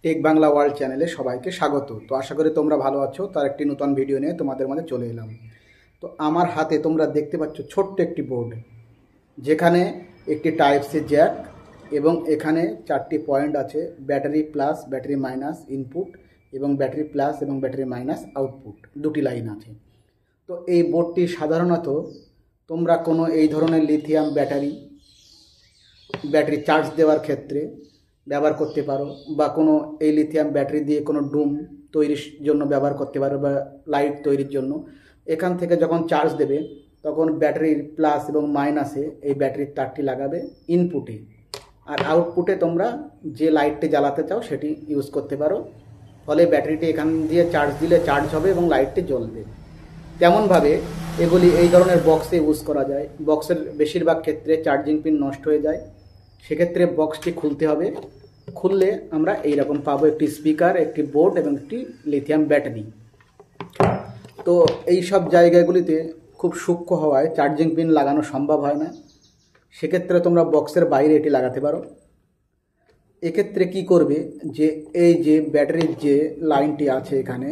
Take Bangla world চ্যানেলে সবাইকে স্বাগত। তো আশা করি তোমরা ভালো আছো। তার একটি নতুন ভিডিও নিয়ে তোমাদের মাঝে চলে এলাম। তো আমার হাতে তোমরা দেখতে পাচ্ছ ছোট্ট একটি বোর্ড, যেখানে একটি টাইপ সি জ্যাক এবং এখানে 4টি পয়েন্ট আছে, battery plus battery minus input এবং ব্যাটারি প্লাস এবং ব্যাটারি মাইনাস আউটপুট, দুটি লাইন আছে। তো এই বোর্ডটি সাধারণত তোমরা কোনো এই ধরনের লিথিয়াম ব্যাটারি চার্জ দেওয়ার ক্ষেত্রে ব্যবহার করতে পারো, বা কোনো এই লিথিয়াম ব্যাটারি দিয়ে কোনো ডুম তৈরির জন্য ব্যবহার করতে পারো, বা লাইট তৈরির জন্য। এখান থেকে যখন চার্জ দেবে তখন ব্যাটারির প্লাস এবং মাইনাসে এই ব্যাটারির তারটি লাগাবে ইনপুটে, আর আউটপুটে তোমরা যে লাইটটি জ্বালাতে চাও সেটি ইউজ করতে পারো। ফলে ব্যাটারিটি এখান দিয়ে চার্জ দিলে চার্জ হবে এবং লাইটটি জ্বলবে। তেমনভাবে এগুলি এই ধরনের বক্সে ইউজ করা যায়। বক্সের বেশিরভাগ ক্ষেত্রে চার্জিং পিন নষ্ট হয়ে যায়, সেক্ষেত্রে বক্সটি খুলতে হবে। খুললে আমরা এইরকম পাবো একটি স্পিকার, একটি বোর্ড এবং একটি লিথিয়াম ব্যাটারি। তো এই সব জায়গাগুলিতে খুব সূক্ষ্ম হওয়ায় চার্জিং পিন লাগানো সম্ভব হয় না, সেক্ষেত্রে তোমরা বক্সের বাইরে এটি লাগাতে পারো। এক্ষেত্রে কি করবে, যে এই যে ব্যাটারির যে লাইনটি আছে এখানে,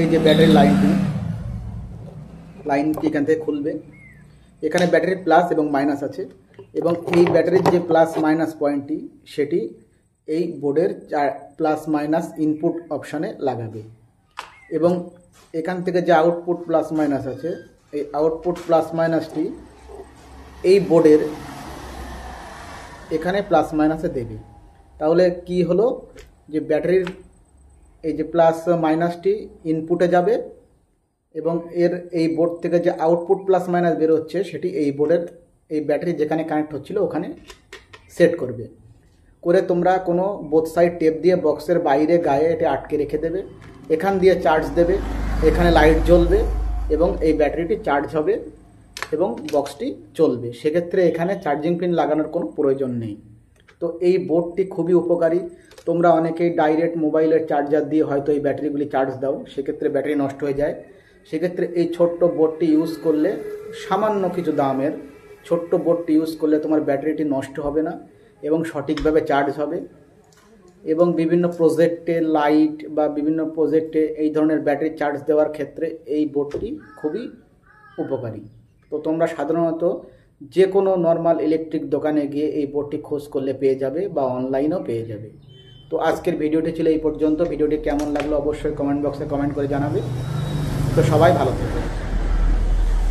এই যে ব্যাটারির লাইনটি এখান থেকে খুলবে। এখানে ব্যাটারির প্লাস এবং মাইনাস আছে, এবং এই ব্যাটারির যে প্লাস মাইনাস পয়েন্টটি সেটি এই বোর্ডের প্লাস মাইনাস ইনপুট অপশানে লাগাবে। এবং এখান থেকে যে আউটপুট প্লাস মাইনাস আছে, এই আউটপুট প্লাস মাইনাসটি এই বোর্ডের এখানে প্লাস মাইনাসে দেবে। তাহলে কি হলো, যে ব্যাটারির এই যে প্লাস মাইনাসটি ইনপুটে যাবে এবং এর এই বোর্ড থেকে যে আউটপুট প্লাস মাইনাস বেরোচ্ছে সেটি এই বোর্ডের এই ব্যাটারি যেখানে কানেক্ট হচ্ছিল ওখানে সেট করবে। করে তোমরা কোনো বোথ সাইড টেপ দিয়ে বক্সের বাইরে গায়ে এটা আটকে রেখে দেবে। এখান দিয়ে চার্জ দেবে, এখানে লাইট জ্বলবে এবং এই ব্যাটারিটি চার্জ হবে এবং বক্সটি চলবে। সেক্ষেত্রে এখানে চার্জিং পিন লাগানোর কোনো প্রয়োজন নেই। তো এই বোর্ডটি খুবই উপকারী। তোমরা অনেকেই ডাইরেক্ট মোবাইলের চার্জার দিয়ে হয়তো এই ব্যাটারিগুলি চার্জ দাও, সেক্ষেত্রে ব্যাটারি নষ্ট হয়ে যায়। সেক্ষেত্রে এই ছোট্ট বোর্ডটি ইউজ করলে, সামান্য কিছু দামের ছোট্ট বোর্ডটি ইউজ করলে তোমার ব্যাটারিটি নষ্ট হবে না এবং সঠিকভাবে চার্জ হবে। এবং বিভিন্ন প্রজেক্টে লাইট বা বিভিন্ন প্রজেক্টে এই ধরনের ব্যাটারি চার্জ দেওয়ার ক্ষেত্রে এই বোর্ডটি খুবই উপকারী। তো তোমরা সাধারণত যে কোনো নর্মাল ইলেকট্রিক দোকানে গিয়ে এই বোর্ডটি খোঁজ করলে পেয়ে যাবে, বা অনলাইনেও পেয়ে যাবে। তো আজকের ভিডিওটি ছিল এই পর্যন্ত। ভিডিওটি কেমন লাগলো অবশ্যই কমেন্ট বক্সে কমেন্ট করে জানাবে। তো সবাই ভালো থাকবে।